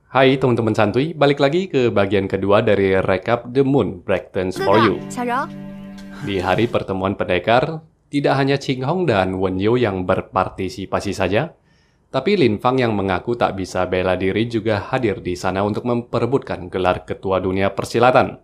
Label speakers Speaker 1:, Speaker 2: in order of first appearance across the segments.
Speaker 1: Hai teman-teman santuy, balik lagi ke bagian kedua dari rekap The Moon Breakdance for You. Di hari pertemuan pendekar, tidak hanya Ching Hong dan Wen Yu yang berpartisipasi saja, tapi Lin Fang yang mengaku tak bisa bela diri juga hadir di sana untuk memperebutkan gelar ketua dunia persilatan.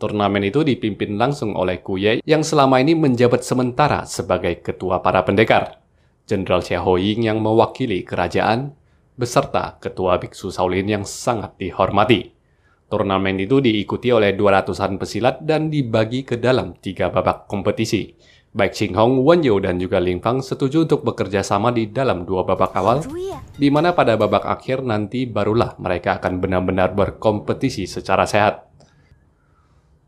Speaker 1: Turnamen itu dipimpin langsung oleh Ku Ye yang selama ini menjabat sementara sebagai ketua para pendekar. Jenderal Xia Hoying yang mewakili kerajaan, beserta ketua biksu Shaolin yang sangat dihormati. Turnamen itu diikuti oleh 200-an pesilat dan dibagi ke dalam 3 babak kompetisi. Baik Ching Hong, Wen Yu, dan juga Lin Fang setuju untuk bekerja sama di dalam 2 babak awal, di mana pada babak akhir nanti barulah mereka akan benar-benar berkompetisi secara sehat.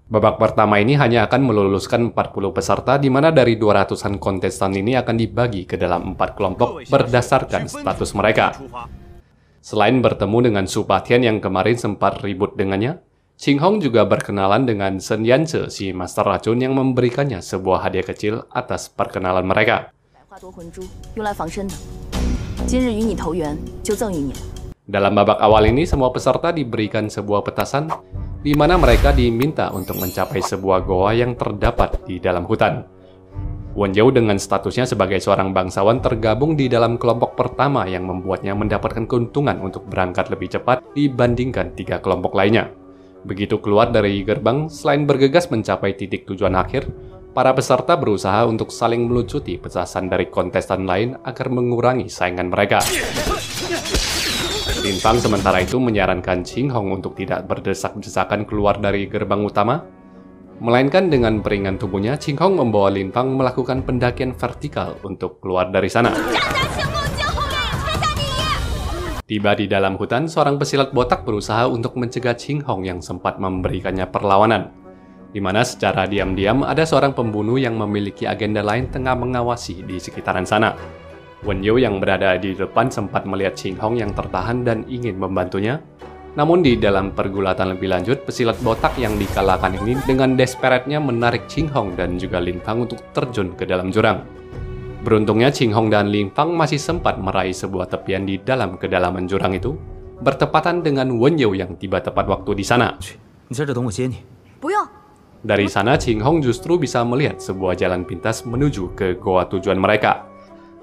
Speaker 1: Babak pertama ini hanya akan meluluskan 40 peserta, di mana dari 200-an kontestan ini akan dibagi ke dalam 4 kelompok berdasarkan status mereka. Selain bertemu dengan Su Patian yang kemarin sempat ribut dengannya, Ching Hong juga berkenalan dengan Shen Yanze, si master racun yang memberikannya sebuah hadiah kecil atas perkenalan mereka. Dalam babak awal ini, semua peserta diberikan sebuah petasan, di mana mereka diminta untuk mencapai sebuah goa yang terdapat di dalam hutan. Wen Yu dengan statusnya sebagai seorang bangsawan tergabung di dalam kelompok pertama yang membuatnya mendapatkan keuntungan untuk berangkat lebih cepat dibandingkan 3 kelompok lainnya. Begitu keluar dari gerbang, selain bergegas mencapai titik tujuan akhir, para peserta berusaha untuk saling melucuti petasan dari kontestan lain agar mengurangi saingan mereka. Lin Fang sementara itu menyarankan Ching Hong untuk tidak berdesak-desakan keluar dari gerbang utama, melainkan dengan peringan tubuhnya, Ching Hong membawa Lin Fang melakukan pendakian vertikal untuk keluar dari sana. Tiba di dalam hutan, seorang pesilat botak berusaha untuk mencegah Ching Hong yang sempat memberikannya perlawanan, di mana secara diam-diam ada seorang pembunuh yang memiliki agenda lain tengah mengawasi di sekitaran sana. Wen Yu yang berada di depan sempat melihat Ching Hong yang tertahan dan ingin membantunya. Namun di dalam pergulatan lebih lanjut, pesilat botak yang dikalahkan ini dengan desperate-nya menarik Ching Hong dan juga Lin Fang untuk terjun ke dalam jurang. Beruntungnya Ching Hong dan Lin Fang masih sempat meraih sebuah tepian di dalam kedalaman jurang itu, bertepatan dengan Wen Yu yang tiba tepat waktu di sana. Dari sana, Ching Hong justru bisa melihat sebuah jalan pintas menuju ke goa tujuan mereka.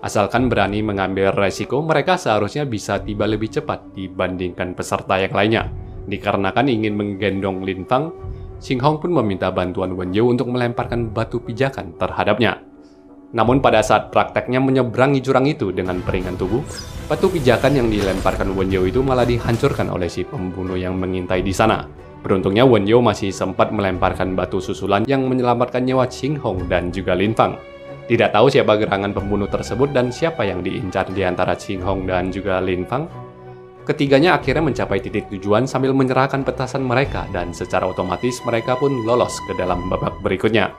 Speaker 1: Asalkan berani mengambil resiko, mereka seharusnya bisa tiba lebih cepat dibandingkan peserta yang lainnya. Dikarenakan ingin menggendong Lin Fang, Ching Hong pun meminta bantuan Wen Yu untuk melemparkan batu pijakan terhadapnya. Namun pada saat prakteknya menyeberangi jurang itu dengan peringan tubuh, batu pijakan yang dilemparkan Wen Yu itu malah dihancurkan oleh si pembunuh yang mengintai di sana. Beruntungnya Wen Yu masih sempat melemparkan batu susulan yang menyelamatkan nyawa Ching Hong dan juga Lin Fang. Tidak tahu siapa gerangan pembunuh tersebut dan siapa yang diincar di antara Ching Hong dan juga Lin Fang. Ketiganya akhirnya mencapai titik tujuan sambil menyerahkan petasan mereka dan secara otomatis mereka pun lolos ke dalam babak berikutnya.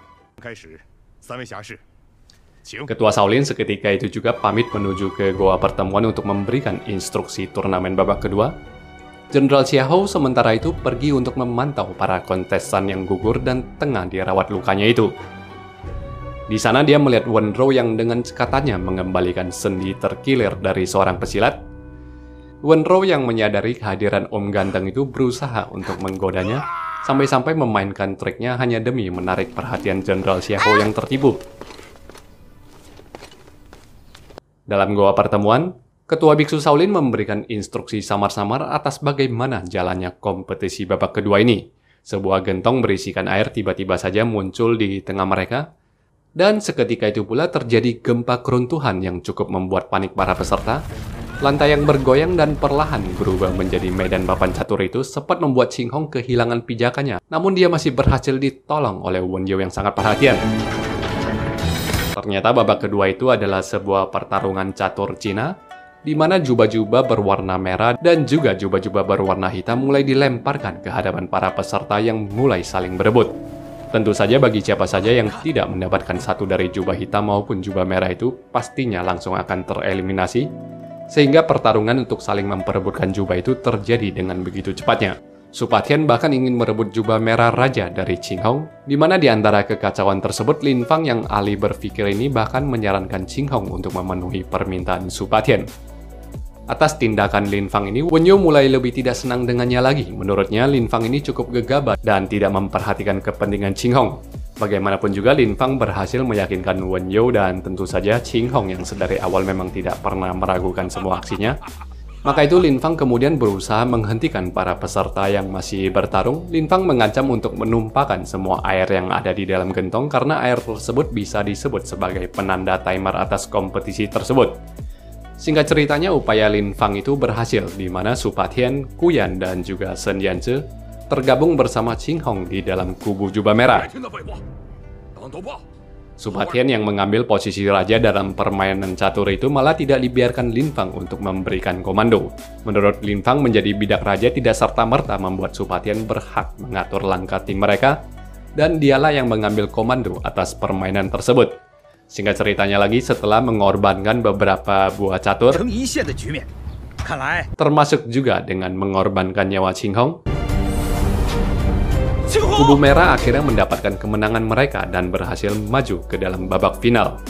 Speaker 1: Ketua Shaolin seketika itu juga pamit menuju ke goa pertemuan untuk memberikan instruksi turnamen babak kedua. Jenderal Xia Hou sementara itu pergi untuk memantau para kontestan yang gugur dan tengah dirawat lukanya itu. Di sana dia melihat Wen Rou yang dengan cekatannya mengembalikan sendi terkilir dari seorang pesilat. Wen Rou yang menyadari kehadiran Om Ganteng itu berusaha untuk menggodanya, sampai-sampai memainkan triknya hanya demi menarik perhatian Jenderal Xia Hou yang tertipu. Dalam goa pertemuan, Ketua Biksu Shaolin memberikan instruksi samar-samar atas bagaimana jalannya kompetisi babak kedua ini. Sebuah gentong berisikan air tiba-tiba saja muncul di tengah mereka, dan seketika itu pula terjadi gempa keruntuhan yang cukup membuat panik para peserta. Lantai yang bergoyang dan perlahan berubah menjadi medan papan catur itu sempat membuat Ching Hong kehilangan pijakannya. Namun dia masih berhasil ditolong oleh Wen Yu yang sangat perhatian. Ternyata babak kedua itu adalah sebuah pertarungan catur Cina, di mana jubah-jubah berwarna merah dan juga jubah-jubah berwarna hitam mulai dilemparkan ke hadapan para peserta yang mulai saling berebut. Tentu saja bagi siapa saja yang tidak mendapatkan satu dari jubah hitam maupun jubah merah itu pastinya langsung akan tereliminasi, sehingga pertarungan untuk saling memperebutkan jubah itu terjadi dengan begitu cepatnya. Su Patian bahkan ingin merebut jubah merah raja dari Qing Hong, di mana di antara kekacauan tersebut Lin Fang yang ahli berpikir ini bahkan menyarankan Qing Hong untuk memenuhi permintaan Su Patian. Atas tindakan Lin Fang ini, Wen You mulai lebih tidak senang dengannya lagi. Menurutnya, Lin Fang ini cukup gegabah dan tidak memperhatikan kepentingan Qing Hong. Bagaimanapun juga, Lin Fang berhasil meyakinkan Wen You dan tentu saja Qing Hong yang sedari awal memang tidak pernah meragukan semua aksinya. Maka itu Lin Fang kemudian berusaha menghentikan para peserta yang masih bertarung. Lin Fang mengancam untuk menumpahkan semua air yang ada di dalam gentong karena air tersebut bisa disebut sebagai penanda timer atas kompetisi tersebut. Singkat ceritanya, upaya Lin Fang itu berhasil, di mana Su Patian, Gu Yan, dan juga Sun Yanzi tergabung bersama Qing Hong di dalam kubu jubah merah. Su Patian yang mengambil posisi raja dalam permainan catur itu malah tidak dibiarkan Lin Fang untuk memberikan komando. Menurut Lin Fang, menjadi bidak raja tidak serta-merta membuat Su Patian berhak mengatur langkah tim mereka, dan dialah yang mengambil komando atas permainan tersebut. Singkat ceritanya lagi, setelah mengorbankan beberapa buah catur, termasuk juga dengan mengorbankan nyawa Qing Hong, kubu merah akhirnya mendapatkan kemenangan mereka dan berhasil maju ke dalam babak final.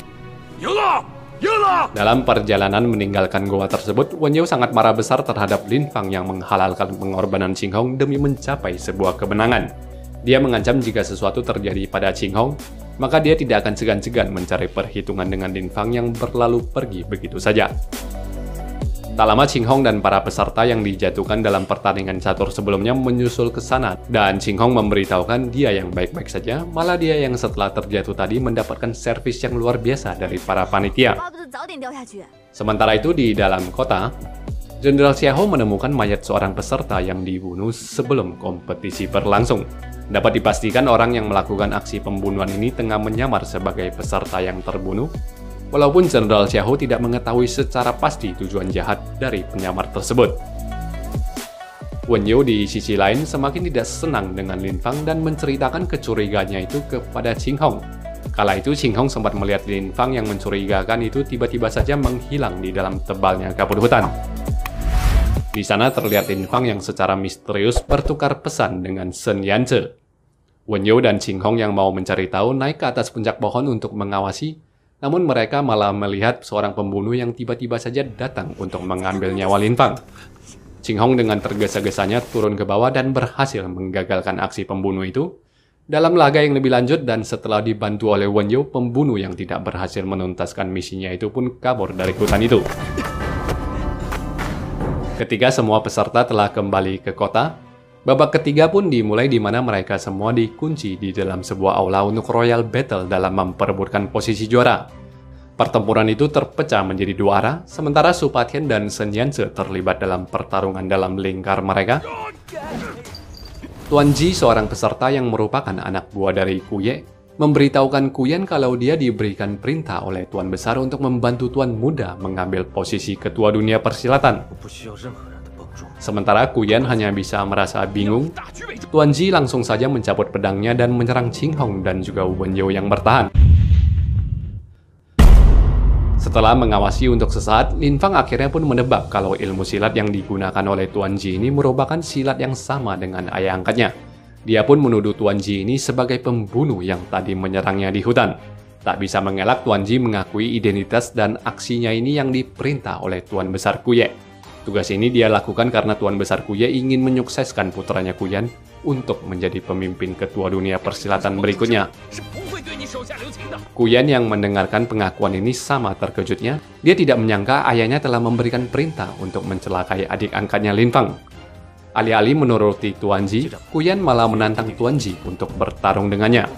Speaker 1: Dalam perjalanan meninggalkan goa tersebut, Wen You sangat marah besar terhadap Lin Fang yang menghalalkan pengorbanan Qing Hong demi mencapai sebuah kemenangan. Dia mengancam jika sesuatu terjadi pada Qing Hong, maka dia tidak akan segan-segan mencari perhitungan dengan Lin Fang yang berlalu pergi begitu saja. Tak lama Qing Hong dan para peserta yang dijatuhkan dalam pertandingan catur sebelumnya menyusul ke sana, dan Qing Hong memberitahukan dia yang baik-baik saja, malah dia yang setelah terjatuh tadi mendapatkan servis yang luar biasa dari para panitia. Sementara itu di dalam kota, Jenderal Xiahou menemukan mayat seorang peserta yang dibunuh sebelum kompetisi berlangsung. Dapat dipastikan orang yang melakukan aksi pembunuhan ini tengah menyamar sebagai peserta yang terbunuh, walaupun Jenderal Xiahou tidak mengetahui secara pasti tujuan jahat dari penyamar tersebut. Wen You di sisi lain semakin tidak senang dengan Lin Fang dan menceritakan kecurigaannya itu kepada Qing Hong. Kala itu Qing Hong sempat melihat Lin Fang yang mencurigakan itu tiba-tiba saja menghilang di dalam tebalnya kabut hutan. Di sana terlihat Lin Fang yang secara misterius bertukar pesan dengan Sun Yanzi. Wen You dan Qing Hong yang mau mencari tahu naik ke atas puncak pohon untuk mengawasi, namun mereka malah melihat seorang pembunuh yang tiba-tiba saja datang untuk mengambil nyawa Lin Fang. Qing Hong dengan tergesa-gesanya turun ke bawah dan berhasil menggagalkan aksi pembunuh itu. Dalam laga yang lebih lanjut dan setelah dibantu oleh Wen You, pembunuh yang tidak berhasil menuntaskan misinya itu pun kabur dari hutan itu. Ketika semua peserta telah kembali ke kota, babak ketiga pun dimulai di mana mereka semua dikunci di dalam sebuah aula untuk Royal Battle dalam memperebutkan posisi juara. Pertempuran itu terpecah menjadi dua arah, sementara Su Patian dan Sun Yanzi terlibat dalam pertarungan dalam lingkar mereka. Tuan Ji, seorang peserta yang merupakan anak buah dari Gu Ye, memberitahukan Gu Yan kalau dia diberikan perintah oleh Tuan Besar untuk membantu Tuan Muda mengambil posisi ketua dunia persilatan. Sementara Gu Yan hanya bisa merasa bingung, Tuan Ji langsung saja mencabut pedangnya dan menyerang Qing Hong dan juga Wen You yang bertahan. Setelah mengawasi untuk sesaat, Lin Fang akhirnya pun menebak kalau ilmu silat yang digunakan oleh Tuan Ji ini merupakan silat yang sama dengan ayah angkatnya. Dia pun menuduh Tuan Ji ini sebagai pembunuh yang tadi menyerangnya di hutan. Tak bisa mengelak, Tuan Ji mengakui identitas dan aksinya ini yang diperintah oleh Tuan Besar Gu Ye. Tugas ini dia lakukan karena Tuan Besar Gu Ye ingin menyukseskan putranya Gu Yan untuk menjadi pemimpin ketua dunia persilatan berikutnya. Gu Yan yang mendengarkan pengakuan ini sama terkejutnya. Dia tidak menyangka ayahnya telah memberikan perintah untuk mencelakai adik angkatnya Lin Fang. Alih-alih menuruti Tuan Ji, Gu Yan malah menantang Tuan Ji untuk bertarung dengannya.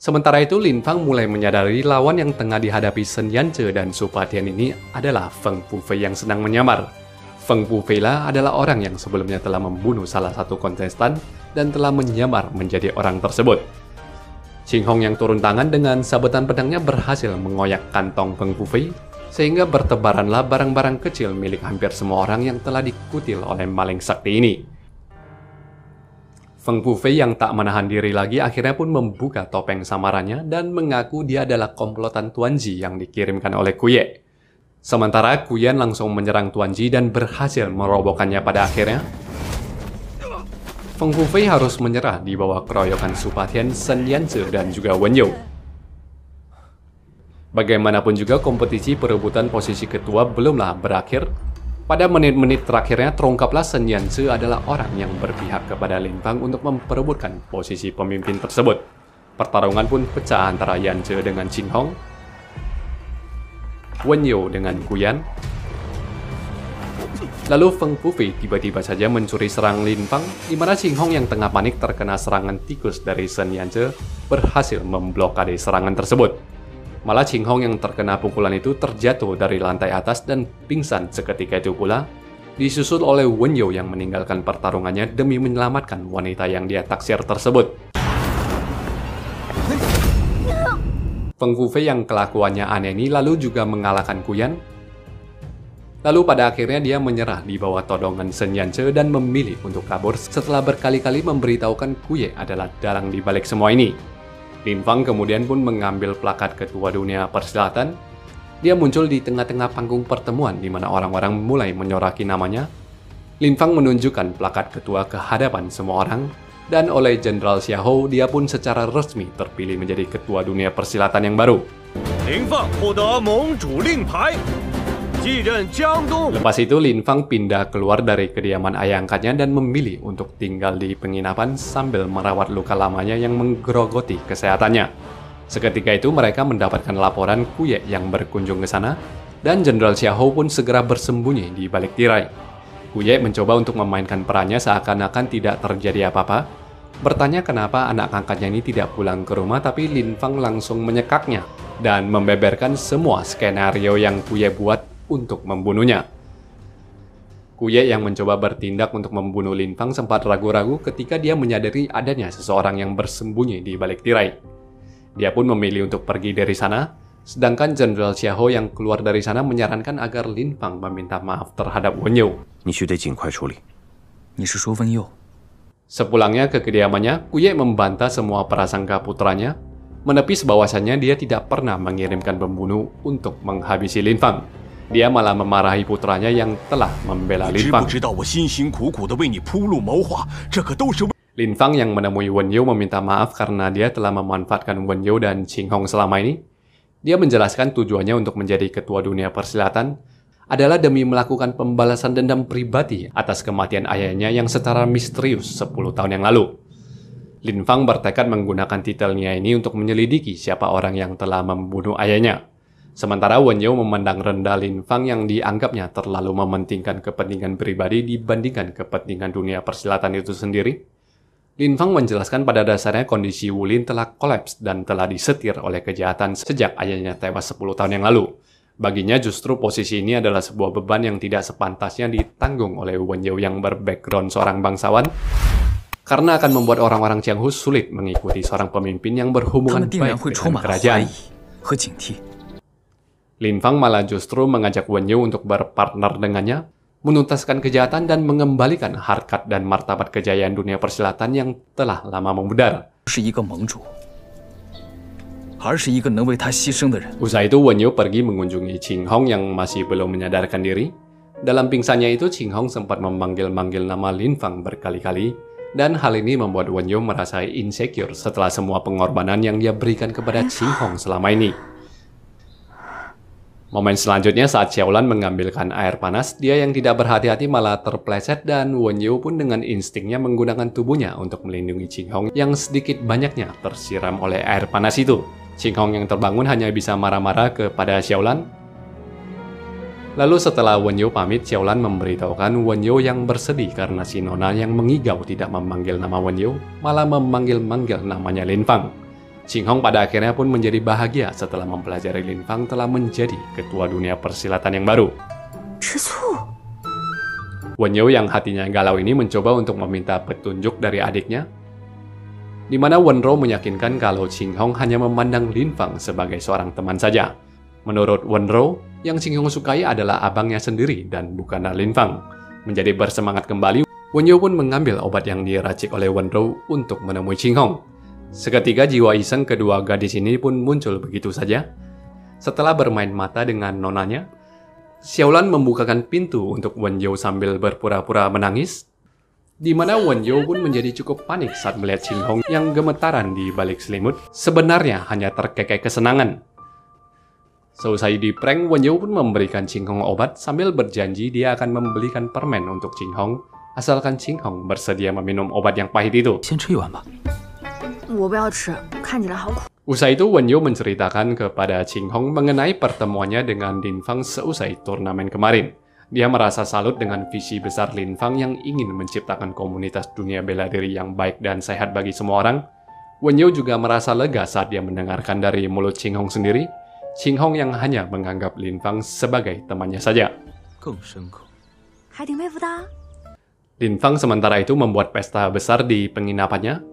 Speaker 1: Sementara itu, Lin Fang mulai menyadari lawan yang tengah dihadapi Sun Yanzi dan Su Patian ini adalah Feng Pufei yang sedang menyamar. Feng Pufei lah adalah orang yang sebelumnya telah membunuh salah satu kontestan dan telah menyamar menjadi orang tersebut. Qing Hong yang turun tangan dengan sabetan pedangnya berhasil mengoyak kantong Feng Pufei, sehingga bertebaranlah barang-barang kecil milik hampir semua orang yang telah dikutil oleh maling sakti ini. Feng Pufei yang tak menahan diri lagi akhirnya pun membuka topeng samarannya dan mengaku dia adalah komplotan Tuan Ji yang dikirimkan oleh Gu Ye. Sementara Gu Yan langsung menyerang Tuan Ji dan berhasil merobohkannya pada akhirnya. Feng Fufei harus menyerah di bawah keroyokan Su Patian, Shen Yanzi, dan juga Wen You. Bagaimanapun juga kompetisi perebutan posisi ketua belumlah berakhir. Pada menit-menit terakhirnya terungkaplah Shen Yanzi adalah orang yang berpihak kepada Lin Fang untuk memperebutkan posisi pemimpin tersebut. Pertarungan pun pecah antara Yanzi dengan Qin Hong, Wen You dengan Guyan. Lalu Feng Fufei tiba-tiba saja mencuri serang Lin Fang, di mana Qin Hong yang tengah panik terkena serangan tikus dari Shen Yanzi berhasil memblokade serangan tersebut. Malah Qin Hong yang terkena pukulan itu terjatuh dari lantai atas dan pingsan seketika itu pula, disusul oleh Wen You yang meninggalkan pertarungannya demi menyelamatkan wanita yang dia taksir tersebut. Feng Fufei yang kelakuannya aneh ini lalu juga mengalahkan Guyan. Lalu pada akhirnya dia menyerah di bawah todongan Shen Yanzi dan memilih untuk kabur setelah berkali-kali memberitahukan Kuye adalah dalang di balik semua ini. Lin Fang kemudian pun mengambil plakat ketua dunia persilatan. Dia muncul di tengah-tengah panggung pertemuan di mana orang-orang mulai menyoraki namanya. Lin Fang menunjukkan plakat ketua ke hadapan semua orang, dan oleh Jenderal Xiahou dia pun secara resmi terpilih menjadi ketua dunia persilatan yang baru.
Speaker 2: Lin Fang获得盟主令牌
Speaker 1: Lepas itu Lin Fang pindah keluar dari kediaman ayah angkatnya dan memilih untuk tinggal di penginapan sambil merawat luka lamanya yang menggerogoti kesehatannya. Seketika itu mereka mendapatkan laporan Kuye yang berkunjung ke sana, dan Jenderal Xiahou pun segera bersembunyi di balik tirai. Kuye mencoba untuk memainkan perannya seakan-akan tidak terjadi apa-apa, bertanya kenapa anak angkatnya ini tidak pulang ke rumah, tapi Lin Fang langsung menyekaknya dan membeberkan semua skenario yang Kuye buat untuk membunuhnya. Kuye yang mencoba bertindak untuk membunuh Lin Fang sempat ragu-ragu ketika dia menyadari adanya seseorang yang bersembunyi di balik tirai. Dia pun memilih untuk pergi dari sana, sedangkan Jenderal Xiahou yang keluar dari sana menyarankan agar Lin Fang meminta maaf terhadap Wen You. Sepulangnya ke kediamannya, Kuye membantah semua prasangka putranya, menepis bahwasannya dia tidak pernah mengirimkan pembunuh untuk menghabisi Lin Fang. Dia malah memarahi putranya yang telah membela Lin Fang. Lin Fang yang menemui Wen You meminta maaf karena dia telah memanfaatkan Wen You dan Qin Hong selama ini. Dia menjelaskan tujuannya untuk menjadi ketua dunia persilatan adalah demi melakukan pembalasan dendam pribadi atas kematian ayahnya yang secara misterius 10 tahun yang lalu. Lin Fang bertekad menggunakan titelnya ini untuk menyelidiki siapa orang yang telah membunuh ayahnya. Sementara Wen You memandang rendah Lin Fang yang dianggapnya terlalu mementingkan kepentingan pribadi dibandingkan kepentingan dunia persilatan itu sendiri. Lin Fang menjelaskan pada dasarnya kondisi Wu Lin telah kolaps dan telah disetir oleh kejahatan sejak ayahnya tewas 10 tahun yang lalu. Baginya justru posisi ini adalah sebuah beban yang tidak sepantasnya ditanggung oleh Wen You yang berbackground seorang bangsawan, karena akan membuat orang-orang Jianghu sulit mengikuti seorang pemimpin yang berhubungan baik dengan kerajaan. Lin Fang malah justru mengajak Wen You untuk berpartner dengannya, menuntaskan kejahatan dan mengembalikan harkat dan martabat kejayaan dunia persilatan yang telah lama memudar. Usai itu Wen You pergi mengunjungi Qin Hong yang masih belum menyadarkan diri. Dalam pingsannya itu Qin Hong sempat memanggil-manggil nama Lin Fang berkali-kali, dan hal ini membuat Wen You merasa insecure setelah semua pengorbanan yang dia berikan kepada Qin Hong selama ini. Momen selanjutnya saat Xiaolan mengambilkan air panas, dia yang tidak berhati-hati malah terpleset dan Wen You pun dengan instingnya menggunakan tubuhnya untuk melindungi Qin Hong yang sedikit banyaknya tersiram oleh air panas itu. Qin Hong yang terbangun hanya bisa marah-marah kepada Xiaolan. Lalu setelah Wen You pamit, Xiaolan memberitahukan Wen You yang bersedih karena si Nona yang mengigau tidak memanggil nama Wen You, malah memanggil-manggil namanya Lin Fang. Qin Hong pada akhirnya pun menjadi bahagia setelah mempelajari Lin Fang telah menjadi ketua dunia persilatan yang baru. Wen You yang hatinya galau ini mencoba untuk meminta petunjuk dari adiknya, di mana Wen Rou meyakinkan kalau Qin Hong hanya memandang Lin Fang sebagai seorang teman saja. Menurut Wen Rou, yang Qin Hong sukai adalah abangnya sendiri dan bukanlah Lin Fang. Menjadi bersemangat kembali, Wen You pun mengambil obat yang diracik oleh Wen Rou untuk menemui Qin Hong. Seketika jiwa iseng kedua gadis ini pun muncul begitu saja. Setelah bermain mata dengan nonanya, Xiaolan membukakan pintu untuk Wen You sambil berpura-pura menangis. Di mana Wen You pun menjadi cukup panik saat melihat Ching Hong yang gemetaran di balik selimut, sebenarnya hanya terkekeh kesenangan. Seusai diprank, Wen You pun memberikan Ching Hong obat sambil berjanji dia akan membelikan permen untuk Ching Hong, asalkan Ching Hong bersedia meminum obat yang pahit itu.
Speaker 3: 先吃一碗吧。
Speaker 4: 我不要吃，看起来好苦。
Speaker 1: Usai itu, Wen You menceritakan kepada Ching Hong mengenai pertemuannya dengan Lin Fang seusai turnamen kemarin. Dia merasa salut dengan visi besar Lin Fang yang ingin menciptakan komunitas dunia bela diri yang baik dan sehat bagi semua orang. Wen You juga merasa lega saat dia mendengarkan dari mulut Ching Hong sendiri, Ching Hong yang hanya menganggap Lin Fang sebagai temannya saja.
Speaker 3: 更深刻。
Speaker 4: 还挺佩服他。
Speaker 1: Lin Fang sementara itu membuat pesta besar di penginapannya.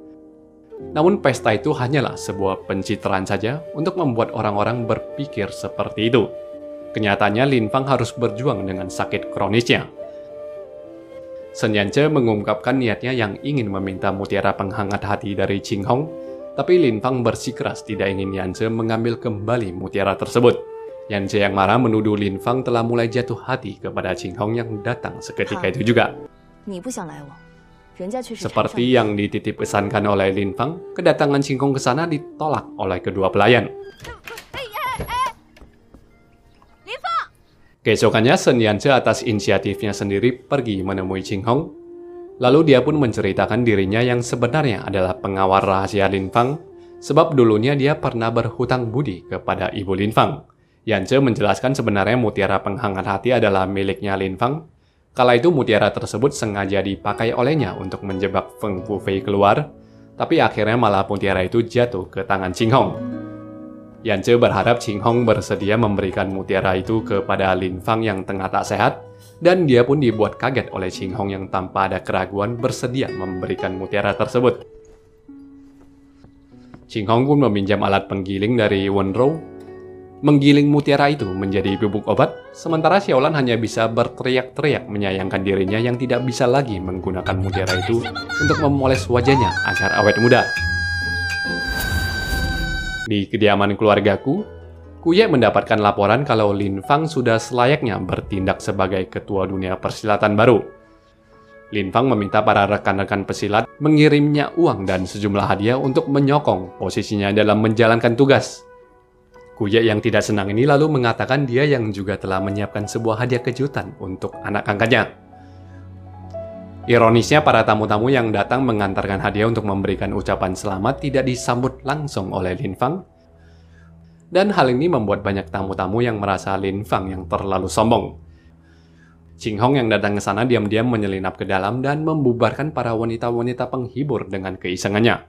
Speaker 1: Namun pesta itu hanyalah sebuah pencitraan saja untuk membuat orang-orang berpikir seperti itu. Kenyataannya Lin Fang harus berjuang dengan sakit kronisnya. Sun Yanche mengungkapkan niatnya yang ingin meminta mutiara penghangat hati dari Ching Hong, tapi Lin Fang bersikeras tidak ingin Yanche mengambil kembali mutiara tersebut. Yanche yang marah menuduh Lin Fang telah mulai jatuh hati kepada Ching Hong yang datang seketika itu juga.
Speaker 4: 你不想来往，人家却是缠上
Speaker 1: Seperti yang dititip pesankan oleh Lin Fang, kedatangan Ching Hong ke sana ditolak oleh kedua pelayan. Keesokannya, Sun Yanche atas inisiatifnya sendiri pergi menemui Ching Hong. Lalu dia pun menceritakan dirinya yang sebenarnya adalah pengawal rahasia Lin Fang, sebab dulunya dia pernah berhutang budi kepada ibu Lin Fang. Yanche menjelaskan sebenarnya mutiara penghangat hati adalah miliknya Lin Fang. Kala itu mutiara tersebut sengaja dipakai olehnya untuk menjebak Feng Fufei keluar, tapi akhirnya malah mutiara itu jatuh ke tangan Ching Hong. Yanche berharap Ching Hong bersedia memberikan mutiara itu kepada Lin Fang yang tengah tak sehat, dan dia pun dibuat kaget oleh Ching Hong yang tanpa ada keraguan bersedia memberikan mutiara tersebut. Ching Hong pun meminjam alat penggiling dari Wen Rou, menggiling mutiara itu menjadi bubuk obat, sementara Xiaolan hanya bisa berteriak-teriak menyayangkan dirinya yang tidak bisa lagi menggunakan mutiara itu untuk memoles wajahnya agar awet muda. Di kediaman keluargaku, Kuye mendapatkan laporan kalau Lin Fang sudah selayaknya bertindak sebagai ketua dunia persilatan baru. Lin Fang meminta para rekan-rekan pesilat mengirimnya uang dan sejumlah hadiah untuk menyokong posisinya dalam menjalankan tugas. Kuye yang tidak senang ini lalu mengatakan dia yang juga telah menyiapkan sebuah hadiah kejutan untuk anak angkatnya. Ironisnya, para tamu-tamu yang datang mengantarkan hadiah untuk memberikan ucapan selamat tidak disambut langsung oleh Lin Fang. Dan hal ini membuat banyak tamu-tamu yang merasa Lin Fang yang terlalu sombong. Ching Hong yang datang ke sana diam-diam menyelinap ke dalam dan membubarkan para wanita-wanita penghibur dengan keisengannya.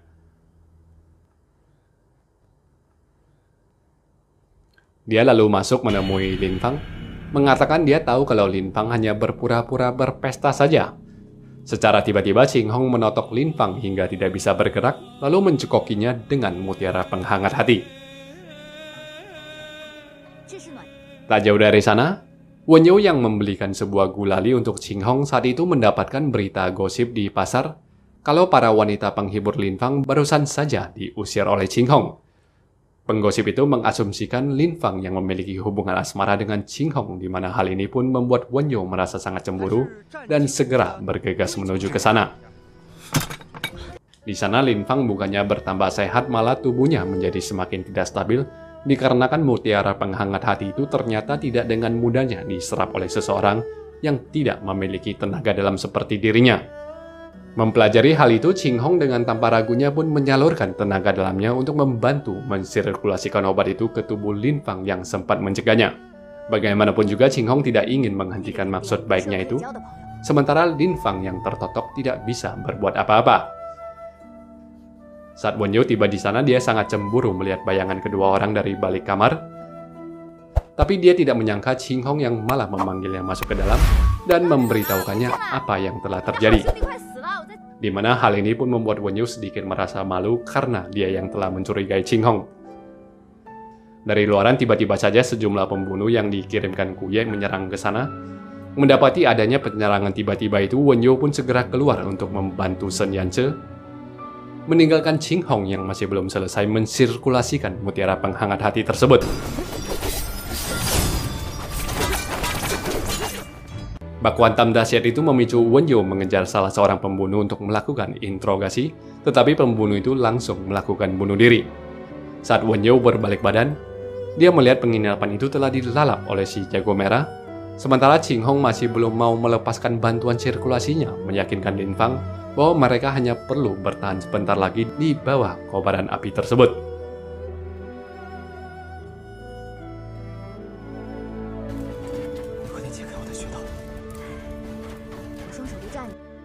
Speaker 1: Dia lalu masuk menemui Lin Fang, mengatakan dia tahu kalau Lin Fang hanya berpura-pura berpesta saja. Secara tiba-tiba Ching Hong menotok Lin Fang hingga tidak bisa bergerak, lalu mencekokinya dengan mutiara penghangat hati. Tak jauh dari sana, Wen You yang membelikan sebuah gulali untuk Ching Hong saat itu mendapatkan berita gosip di pasar kalau para wanita penghibur Lin Fang barusan saja diusir oleh Ching Hong. Penggosip itu mengasumsikan Lin Fang yang memiliki hubungan asmara dengan Ching Hong, di mana hal ini pun membuat Wen You merasa sangat cemburu dan segera bergegas menuju ke sana. Di sana Lin Fang bukannya bertambah sehat, malah tubuhnya menjadi semakin tidak stabil dikarenakan mutiara penghangat hati itu ternyata tidak dengan mudahnya diserap oleh seseorang yang tidak memiliki tenaga dalam seperti dirinya. Mempelajari hal itu, Ching Hong dengan tanpa ragunya pun menyalurkan tenaga dalamnya untuk membantu mensirkulasikan obat itu ke tubuh Lin Fang yang sempat mencegahnya. Bagaimanapun juga Ching Hong tidak ingin menghentikan maksud baiknya itu, sementara Lin Fang yang tertotok tidak bisa berbuat apa-apa. Saat Wen You tiba di sana, dia sangat cemburu melihat bayangan kedua orang dari balik kamar. Tapi dia tidak menyangka Ching Hong yang malah memanggilnya masuk ke dalam dan memberitahukannya apa yang telah terjadi. Di mana hal ini pun membuat Wen You sedikit merasa malu karena dia yang telah mencurigai Ching Hong. Dari luaran tiba-tiba saja sejumlah pembunuh yang dikirimkan Kuye menyerang ke sana. Mendapati adanya penyerangan tiba-tiba itu, Wen You pun segera keluar untuk membantu Sun Yanche, meninggalkan Ching Hong yang masih belum selesai mensirkulasikan mutiara penghangat hati tersebut. Bakuan hitam dahsyat itu memicu Wenyo mengejar salah seorang pembunuh untuk melakukan interogasi, tetapi pembunuh itu langsung melakukan bunuh diri. Saat Wenyo berbalik badan, dia melihat penginapan itu telah dilalap oleh si jago merah, sementara Ching Hong masih belum mau melepaskan bantuan sirkulasinya, meyakinkan Lin Fang bahwa mereka hanya perlu bertahan sebentar lagi di bawah kobaran api tersebut.
Speaker 4: 我双手都站着。